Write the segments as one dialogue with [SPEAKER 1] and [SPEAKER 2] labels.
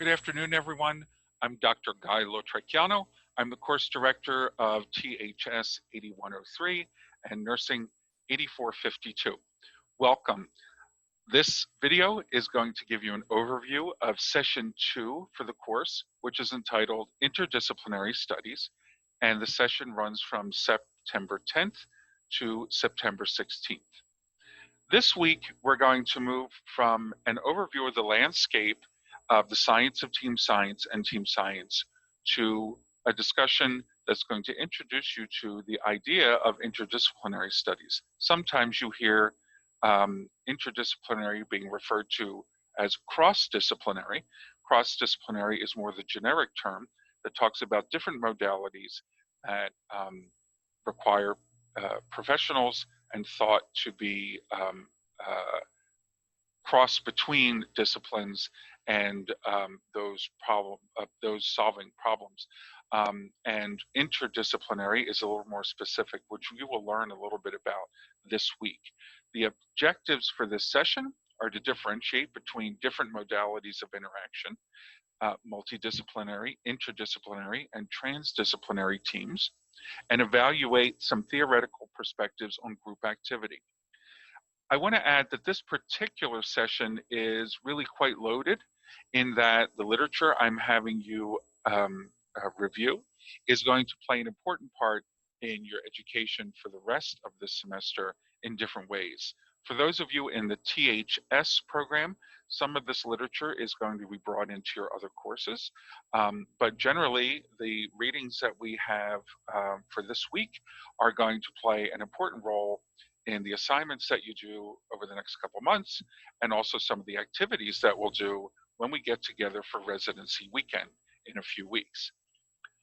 [SPEAKER 1] Good afternoon, everyone. I'm Dr. Guy Lotriciano. I'm the course director of THS 8103 and Nursing 8452. Welcome. This video is going to give you an overview of session 2 for the course, which is entitled Interdisciplinary Studies, and the session runs from September 10th to September 16th. This week, we're going to move from an overview of the landscape of the science of team science and team science to a discussion that's going to introduce you to the idea of interdisciplinary studies. Sometimes you hear interdisciplinary being referred to as cross-disciplinary. Cross-disciplinary is more the generic term that talks about different modalities that require professionals and thought to be cross between disciplines and those solving problems. And interdisciplinary is a little more specific, which you will learn a little bit about this week. The objectives for this session are to differentiate between different modalities of interaction, multidisciplinary, interdisciplinary, and transdisciplinary teams, and evaluate some theoretical perspectives on group activity. I want to add that this particular session is really quite loaded in that the literature I'm having you review is going to play an important part in your education for the rest of this semester in different ways. For those of you in the THS program, some of this literature is going to be brought into your other courses, but generally the readings that we have for this week are going to play an important role in the assignments that you do over the next couple months, and also some of the activities that we'll do when we get together for residency weekend in a few weeks.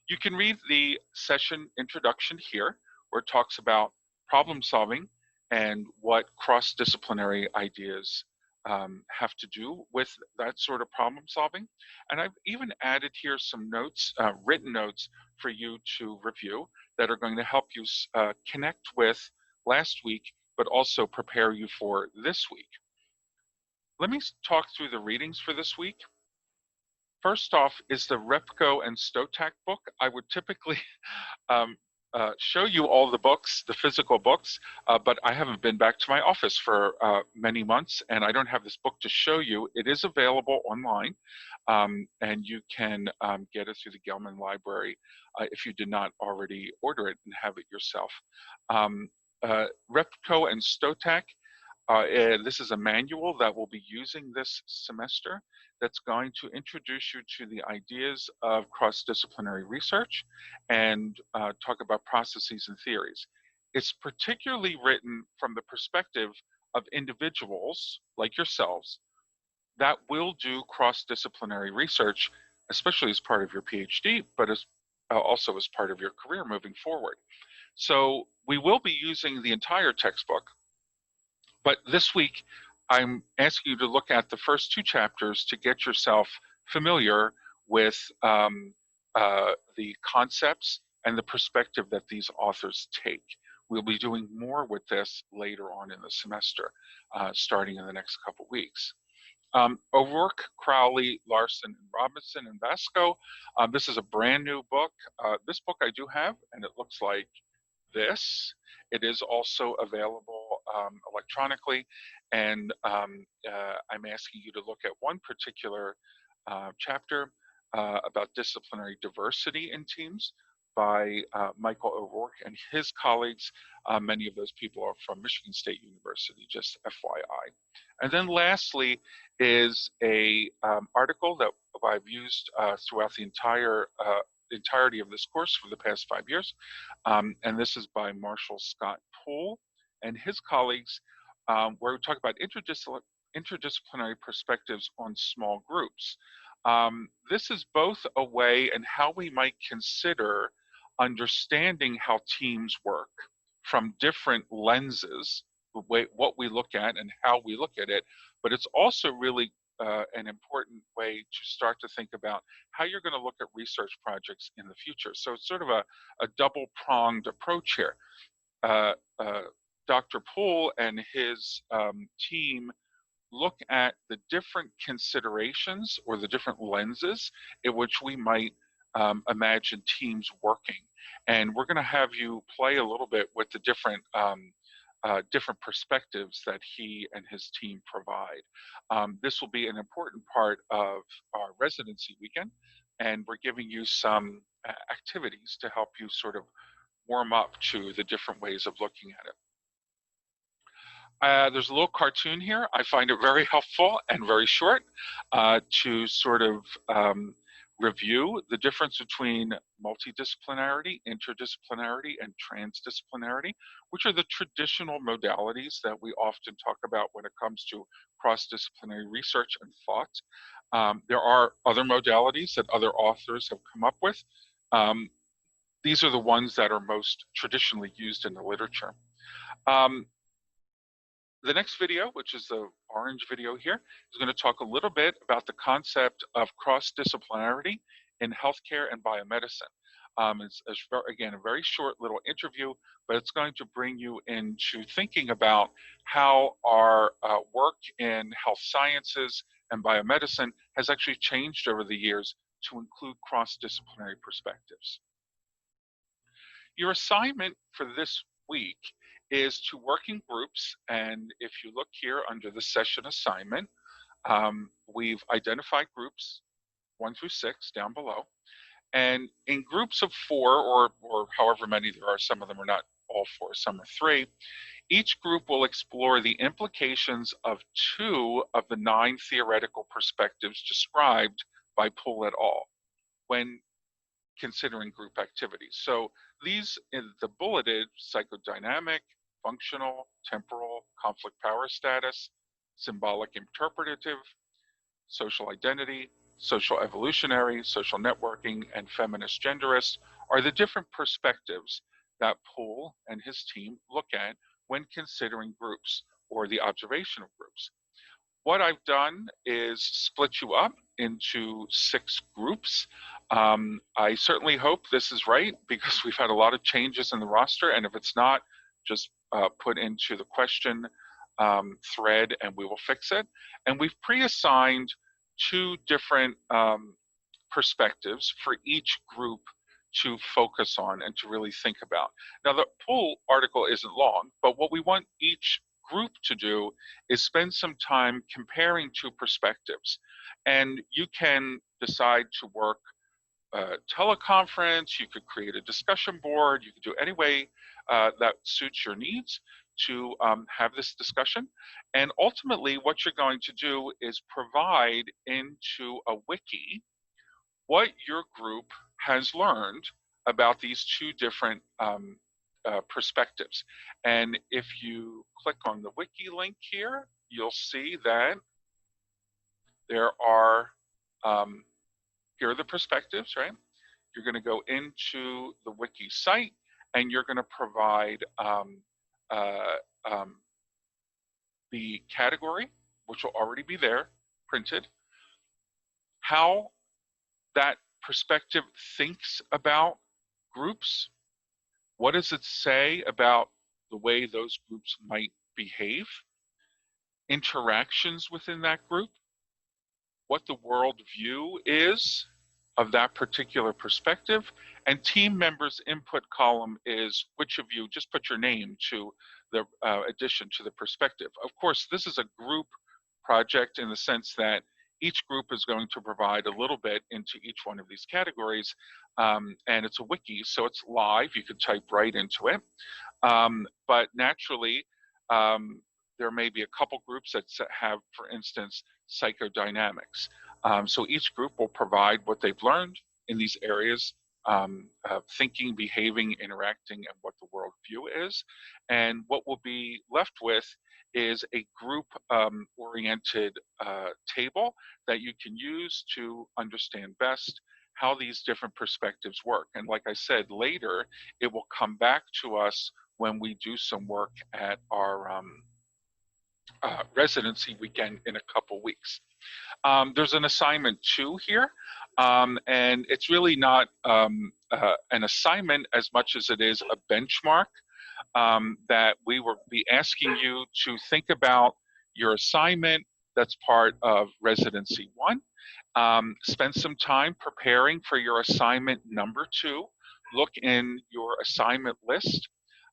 [SPEAKER 1] You can read the session introduction here, where it talks about problem solving and what cross-disciplinary ideas have to do with that sort of problem solving. And I've even added here some notes, written notes for you to review that are going to help you connect with last week, but also prepare you for this week. Let me talk through the readings for this week. First off is the Repko and Stotak book. I would typically show you all the books, the physical books, but I haven't been back to my office for many months, and I don't have this book to show you. It is available online, and you can get it through the Gelman Library if you did not already order it and have it yourself. Repko and Stotak, this is a manual that we'll be using this semester that's going to introduce you to the ideas of cross-disciplinary research and talk about processes and theories. It's particularly written from the perspective of individuals like yourselves that will do cross-disciplinary research, especially as part of your PhD, but also as part of your career moving forward. So we will be using the entire textbook, but this week I'm asking you to look at the first 2 chapters to get yourself familiar with the concepts and the perspective that these authors take. We'll be doing more with this later on in the semester, starting in the next couple weeks. O'Rourke, Crowley, Larson, and Robinson, and Vasco. This is a brand new book. This book I do have, and it looks like this. It is also available electronically, and I'm asking you to look at one particular chapter about disciplinary diversity in teams by Michael O'Rourke and his colleagues. Many of those people are from Michigan State University, just FYI. And then lastly is a article that I've used throughout the entirety of this course for the past 5 years. And this is by Marshall Scott Poole and his colleagues, where we talk about interdisciplinary perspectives on small groups. This is both a way and how we might consider understanding how teams work from different lenses, what we look at and how we look at it, but it's also really an important way to start to think about how you're going to look at research projects in the future. So it's sort of a double-pronged approach here. Dr. Poole and his team look at the different considerations or the different lenses in which we might imagine teams working. And we're going to have you play a little bit with the different perspectives that he and his team provide. This will be an important part of our residency weekend, and we're giving you some activities to help you sort of warm up to the different ways of looking at it. There's a little cartoon here. I find it very helpful and very short to sort of review the difference between multidisciplinarity, interdisciplinarity, and transdisciplinarity, which are the traditional modalities that we often talk about when it comes to cross-disciplinary research and thought. There are other modalities that other authors have come up with. These are the ones that are most traditionally used in the literature. The next video, which is the orange video here, is going to talk a little bit about the concept of cross-disciplinarity in healthcare and biomedicine. It's, again, a very short little interview, but it's going to bring you into thinking about how our work in health sciences and biomedicine has actually changed over the years to include cross-disciplinary perspectives. Your assignment for this week is to work in groups, and if you look here under the session assignment, we've identified groups 1 through 6 down below, and in groups of 4 or however many there are, some of them are not all 4, some are 3, each group will explore the implications of 2 of the 9 theoretical perspectives described by Poole et al. When considering group activities. So these in the bulleted: psychodynamic, functional, temporal, conflict power status, symbolic interpretative, social identity, social evolutionary, social networking, and feminist genderist are the different perspectives that Poole and his team look at when considering groups or the observation of groups. What I've done is split you up into 6 groups. I certainly hope this is right, because we've had a lot of changes in the roster, and if it's not, just put into the question thread and we will fix it. And we've pre-assigned 2 different perspectives for each group to focus on and to really think about. Now, the Poole article isn't long, but what we want each group to do is spend some time comparing 2 perspectives. And you can decide to work teleconference, you could create a discussion board, you could do any way that suits your needs to have this discussion. And ultimately, what you're going to do is provide into a wiki what your group has learned about these 2 different perspectives. And if you click on the wiki link here, you'll see that there are here are the perspectives, right? You're going to go into the wiki site and you're going to provide the category, which will already be there, printed, how that perspective thinks about groups, what does it say about the way those groups might behave, interactions within that group, what the worldview is of that particular perspective, and team members' input column is which of you, just put your name to the addition to the perspective. Of course, this is a group project in the sense that each group is going to provide a little bit into each one of these categories, and it's a wiki, so it's live. You could type right into it, but naturally, there may be a couple groups that have, for instance, psychodynamics. So each group will provide what they've learned in these areas of thinking, behaving, interacting, and what the worldview is. And what we'll be left with is a group-oriented table that you can use to understand best how these different perspectives work. And like I said, later, it will come back to us when we do some work at our residency weekend in a couple weeks. There's an assignment 2 here, and it's really not an assignment as much as it is a benchmark that we will be asking you to think about your assignment That's part of residency 1. Spend some time preparing for your assignment number 2. Look in your assignment list.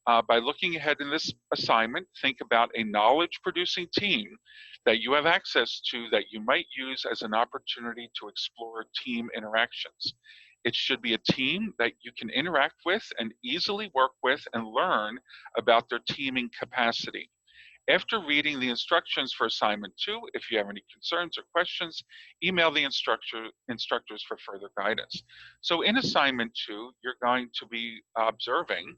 [SPEAKER 1] By looking ahead in this assignment, think about a knowledge-producing team that you have access to that you might use as an opportunity to explore team interactions. It should be a team that you can interact with and easily work with and learn about their teaming capacity. After reading the instructions for assignment 2, if you have any concerns or questions, email the instructors for further guidance. So in assignment 2, you're going to be observing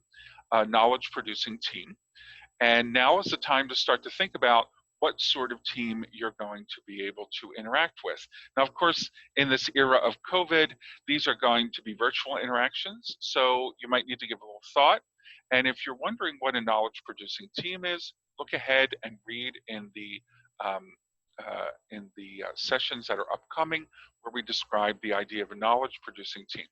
[SPEAKER 1] a knowledge-producing team. And now is the time to start to think about what sort of team you're going to be able to interact with. Now, of course, in this era of COVID, these are going to be virtual interactions, so you might need to give a little thought. And if you're wondering what a knowledge-producing team is, look ahead and read in the sessions that are upcoming where we describe the idea of a knowledge-producing team.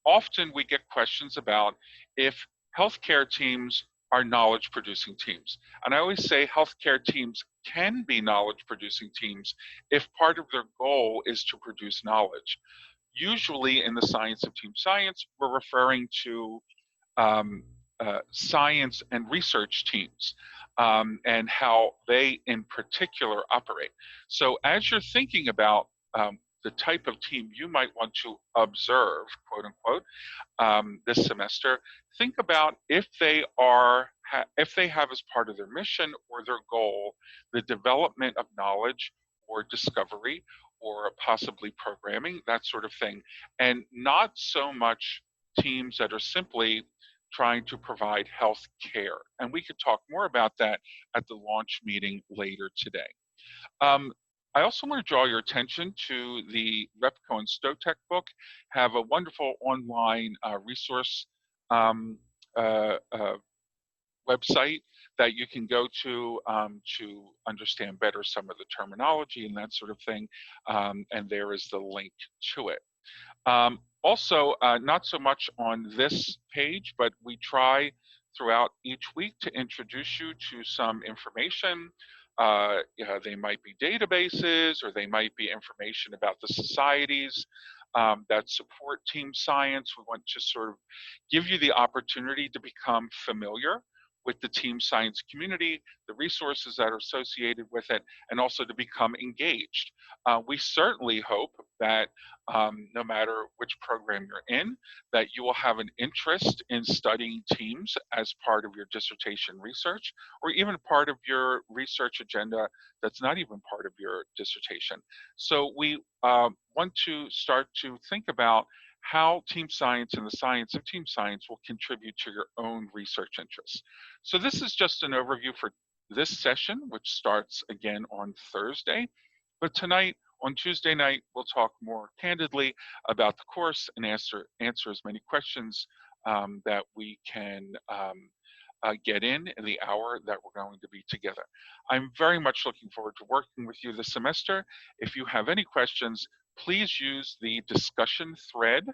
[SPEAKER 1] Often we get questions about if healthcare teams are knowledge-producing teams. And I always say healthcare teams can be knowledge-producing teams if part of their goal is to produce knowledge. Usually in the science of team science, we're referring to science and research teams and how they in particular operate. So as you're thinking about the type of team you might want to observe, quote unquote, this semester, think about if they have as part of their mission or their goal the development of knowledge or discovery or possibly programming, that sort of thing, and not so much teams that are simply trying to provide health care. And we could talk more about that at the launch meeting later today. I also want to draw your attention to the Repco and Stotek book, have a wonderful online resource website that you can go to understand better some of the terminology and that sort of thing, and there is the link to it. Also, not so much on this page, but we try throughout each week to introduce you to some information. They might be databases, or they might be information about the societies that support team science. We want to sort of give you the opportunity to become familiar with the team science community, the resources that are associated with it, and also to become engaged. We certainly hope that no matter which program you're in, that you will have an interest in studying teams as part of your dissertation research, or even part of your research agenda that's not even part of your dissertation. So we want to start to think about how team science and the science of team science will contribute to your own research interests. So this is just an overview for this session, which starts again on Thursday. But tonight, on Tuesday night, we'll talk more candidly about the course and answer as many questions that we can get in the hour that we're going to be together. I'm very much looking forward to working with you this semester. If you have any questions, please use the discussion thread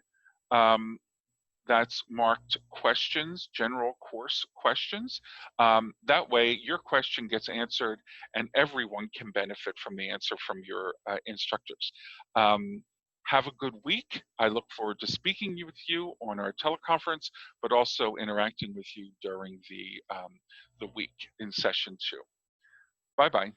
[SPEAKER 1] that's marked questions, general course questions. That way your question gets answered and everyone can benefit from the answer from your instructors. Have a good week. I look forward to speaking with you on our teleconference, but also interacting with you during the week in session 2. Bye-bye.